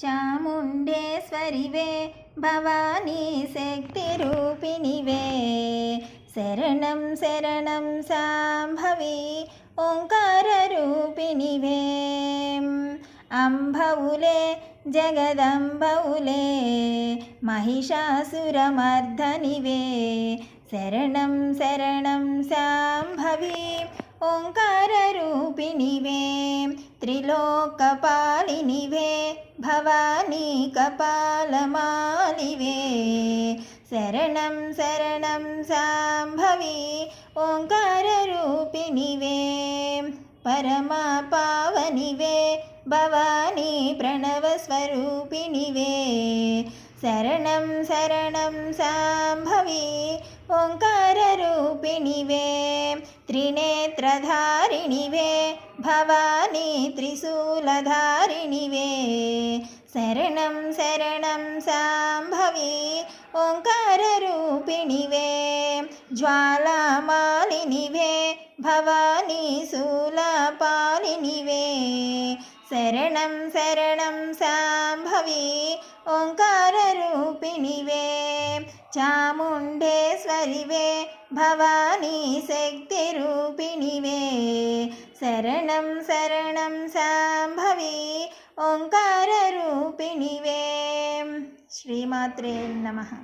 చాముండేశ్వరివే భవానీ శక్తిరూపిణివే శరణం శరణం శాంభవి ఓంకారరూపిణివే అంబవులే జగదంబవులే మహిషాసురమర్దనివే శరణం శరణం శాంభవి ఓంకారరూపిణివే త్రిలోకపాలినివే భవానీ కపాలమాలివే శరణం శరణం శాంభవి ఓంకారరూపిణివే పరమా పావనివే భవానీ ప్రణవస్వరూపిణివే శరణం శరణం శాంభవి ఓంకారరూపిణివే త్రినేత్రధారిణివే భవానీ త్రిశూలధారిణివే శరణం శరణం శాంభవి ఓంకారరూపిణివే జ్వాలామాలినివే భవానీ శూలపాలినివే శరణం శరణం శాంభవి ఓంకారరూపిణివే చాముండేశ్వరివే భవానీ శక్తిరూపిణివే శరణం శరణం శాంభవి ఓంకారరూపిణివే. శ్రీమాత్రే నమః.